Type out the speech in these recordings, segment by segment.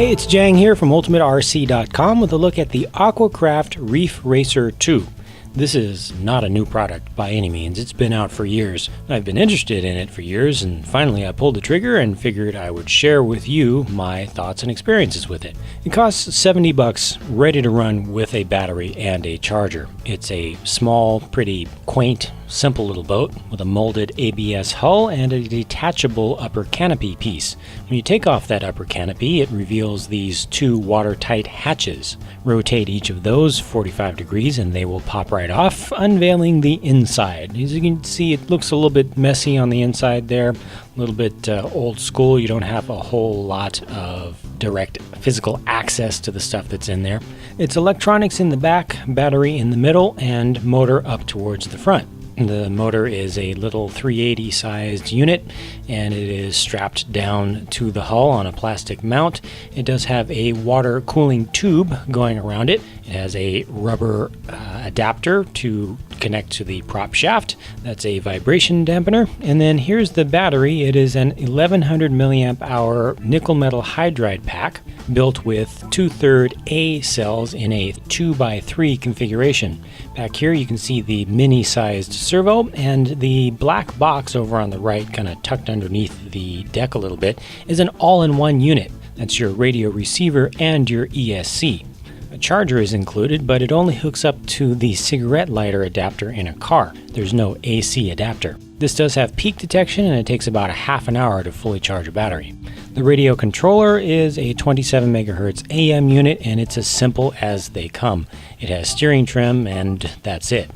Hey, it's Jang here from UltimateRC.com with a look at the Aquacraft Reef Racer 2. This is not a new product by any means. It's been out for years. I've been interested in it for years, and finally I pulled the trigger and figured I would share with you my thoughts and experiences with it. It costs $70, ready to run with a battery and a charger. It's a small, pretty quaint, simple little boat with a molded ABS hull and a detachable upper canopy piece. When you take off that upper canopy, it reveals these two watertight hatches. Rotate each of those 45 degrees and they will pop right off, unveiling the inside. As you can see, it looks a little bit messy on the inside there, a little bit old school. You don't have a whole lot of direct physical access to the stuff that's in there. It's electronics in the back, battery in the middle, and motor up towards the front. The motor is a little 380 sized unit, and it is strapped down to the hull on a plastic mount. It does have a water cooling tube going around it. It has a rubber adapter to connect to the prop shaft. That's a vibration dampener. And then here's the battery. It is an 1100 milliamp hour nickel metal hydride pack built with 2/3 A cells in a 2x3 configuration. Back here you can see the mini sized servo, and the black box over on the right, kind of tucked underneath the deck a little bit, is an all-in-one unit. That's your radio receiver and your ESC. A charger is included, but it only hooks up to the cigarette lighter adapter in a car. There's no AC adapter. This does have peak detection, and it takes about a half an hour to fully charge a battery. The radio controller is a 27 MHz AM unit, and it's as simple as they come. It has steering trim, and that's it.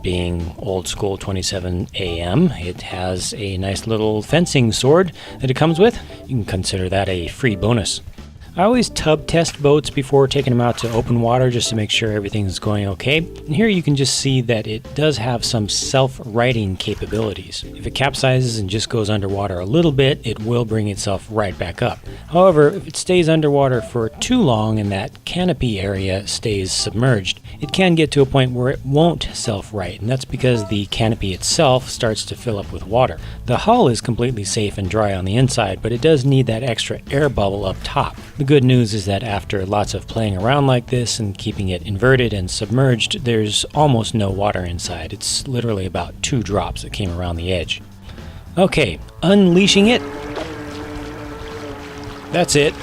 Being old school 27 AM, it has a nice little fencing sword that it comes with. You can consider that a free bonus. I always tub test boats before taking them out to open water just to make sure everything's going okay. And here you can just see that it does have some self-righting capabilities. If it capsizes and just goes underwater a little bit, it will bring itself right back up. However, if it stays underwater for too long and that canopy area stays submerged, it can get to a point where it won't self-right, and that's because the canopy itself starts to fill up with water. The hull is completely safe and dry on the inside, but it does need that extra air bubble up top. The good news is that after lots of playing around like this and keeping it inverted and submerged, there's almost no water inside. It's literally about 2 drops that came around the edge. Okay, unleashing it. That's it.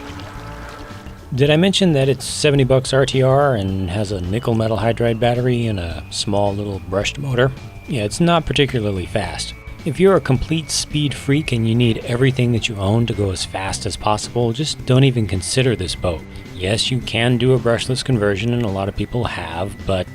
Did I mention that it's $70 RTR and has a nickel metal hydride battery and a small little brushed motor? Yeah, it's not particularly fast. If you're a complete speed freak and you need everything that you own to go as fast as possible, just don't even consider this boat. Yes, you can do a brushless conversion, and a lot of people have, but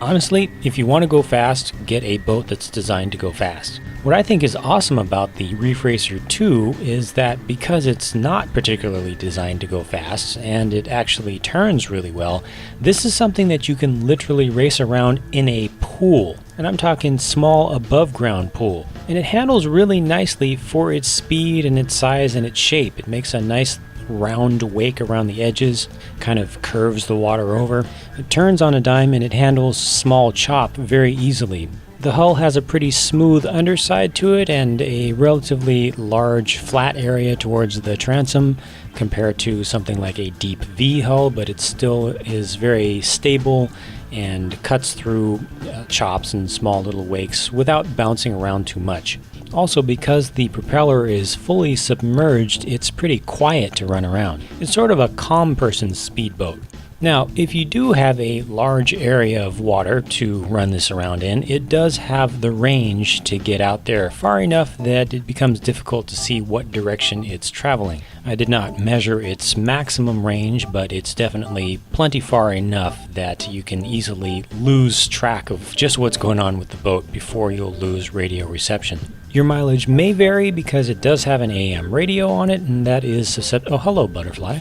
honestly, if you want to go fast, get a boat that's designed to go fast. What I think is awesome about the Reef Racer 2 is that because it's not particularly designed to go fast, and it actually turns really well, this is something that you can literally race around in a pool. And I'm talking small above ground pool. And it handles really nicely for its speed and its size and its shape. It makes a nice round wake around the edges, kind of curves the water over. It turns on a dime and it handles small chop very easily. The hull has a pretty smooth underside to it and a relatively large flat area towards the transom compared to something like a deep V hull, but it still is very stable and cuts through chops and small little wakes without bouncing around too much. Also, because the propeller is fully submerged, it's pretty quiet to run around. It's sort of a calm person's speedboat. Now, if you do have a large area of water to run this around in, it does have the range to get out there far enough that it becomes difficult to see what direction it's traveling. I did not measure its maximum range, but it's definitely plenty far enough that you can easily lose track of just what's going on with the boat before you'll lose radio reception. Your mileage may vary because it does have an AM radio on it, and that is susceptible. Oh, hello, butterfly.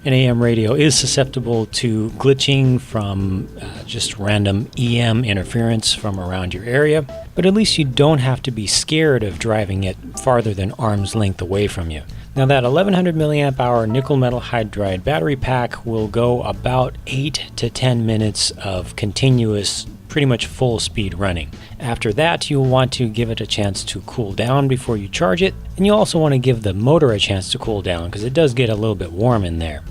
An AM radio is susceptible to glitching from just random EM interference from around your area, but at least you don't have to be scared of driving it farther than arm's length away from you. Now that 1100 milliamp hour nickel metal hydride battery pack will go about 8 to 10 minutes of continuous pretty much full speed running. After that, you'll want to give it a chance to cool down before you charge it, and you also want to give the motor a chance to cool down because it does get a little bit warm in there.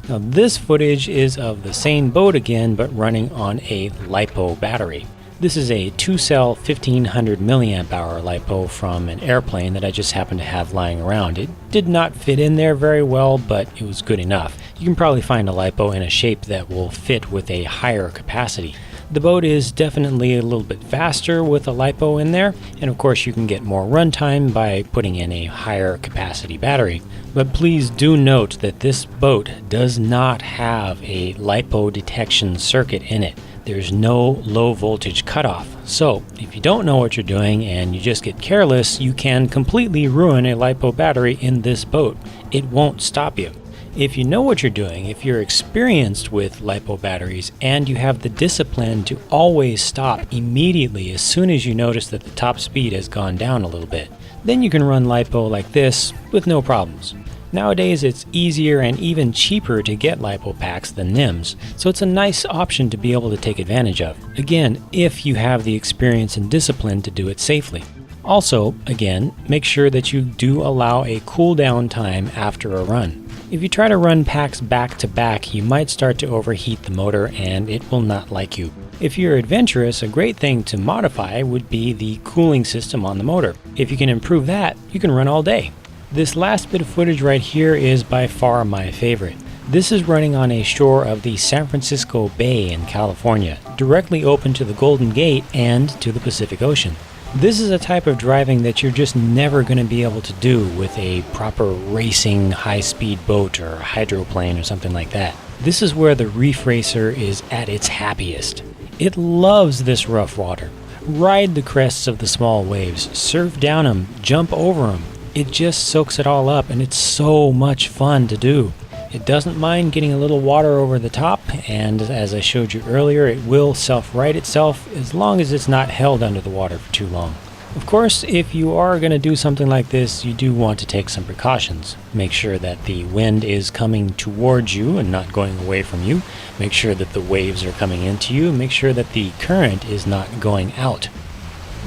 Now this footage is of the same boat again, but running on a LiPo battery. This is a 2-cell 1500 milliamp hour LiPo from an airplane that I just happened to have lying around. It did not fit in there very well, but it was good enough. You can probably find a LiPo in a shape that will fit with a higher capacity. The boat is definitely a little bit faster with a LiPo in there, and of course you can get more runtime by putting in a higher capacity battery. But please do note that this boat does not have a LiPo detection circuit in it. There's no low voltage cutoff. So if you don't know what you're doing and you just get careless, you can completely ruin a LiPo battery in this boat. It won't stop you. If you know what you're doing, if you're experienced with LiPo batteries, and you have the discipline to always stop immediately as soon as you notice that the top speed has gone down a little bit, then you can run LiPo like this with no problems. Nowadays it's easier and even cheaper to get LiPo packs than NIMS, so it's a nice option to be able to take advantage of. Again, if you have the experience and discipline to do it safely. Also, again, make sure that you do allow a cool down time after a run. If you try to run packs back to back, you might start to overheat the motor and it will not like you. If you're adventurous, a great thing to modify would be the cooling system on the motor. If you can improve that, you can run all day. This last bit of footage right here is by far my favorite. This is running on a shore of the San Francisco Bay in California, directly open to the Golden Gate and to the Pacific Ocean. This is a type of driving that you're just never going to be able to do with a proper racing high-speed boat or hydroplane or something like that. This is where the Reef Racer is at its happiest. It loves this rough water. Ride the crests of the small waves, surf down them, jump over them. It just soaks it all up, and it's so much fun to do. It doesn't mind getting a little water over the top, and as I showed you earlier, it will self-right itself as long as it's not held under the water for too long. Of course, if you are going to do something like this, you do want to take some precautions. Make sure that the wind is coming towards you and not going away from you. Make sure that the waves are coming into you. Make sure that the current is not going out.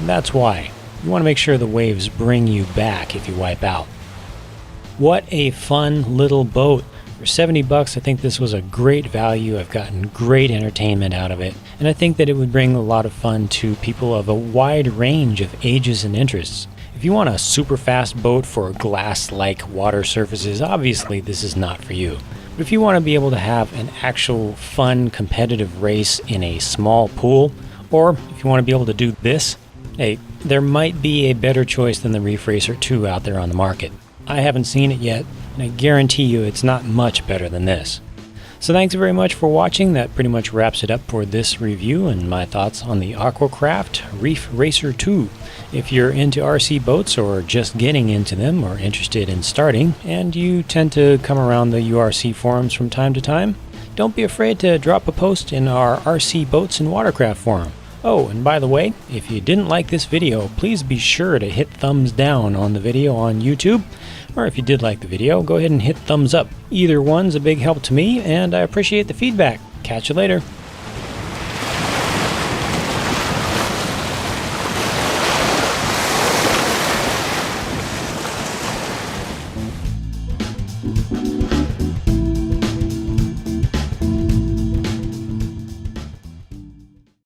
That's why. You want to make sure the waves bring you back if you wipe out. What a fun little boat. For 70 bucks, I think this was a great value. I've gotten great entertainment out of it, and I think that it would bring a lot of fun to people of a wide range of ages and interests. If you want a super fast boat for glass-like water surfaces, obviously this is not for you. But if you want to be able to have an actual fun competitive race in a small pool, or if you want to be able to do this, hey, there might be a better choice than the Reef Racer 2 out there on the market. I haven't seen it yet, and I guarantee you it's not much better than this. So thanks very much for watching. That pretty much wraps it up for this review and my thoughts on the Aquacraft Reef Racer 2. If you're into RC boats or just getting into them or interested in starting, and you tend to come around the URC forums from time to time, don't be afraid to drop a post in our RC Boats and Watercraft forum. Oh, and by the way, if you didn't like this video, please be sure to hit thumbs down on the video on YouTube. Or if you did like the video, go ahead and hit thumbs up. Either one's a big help to me, and I appreciate the feedback. Catch you later.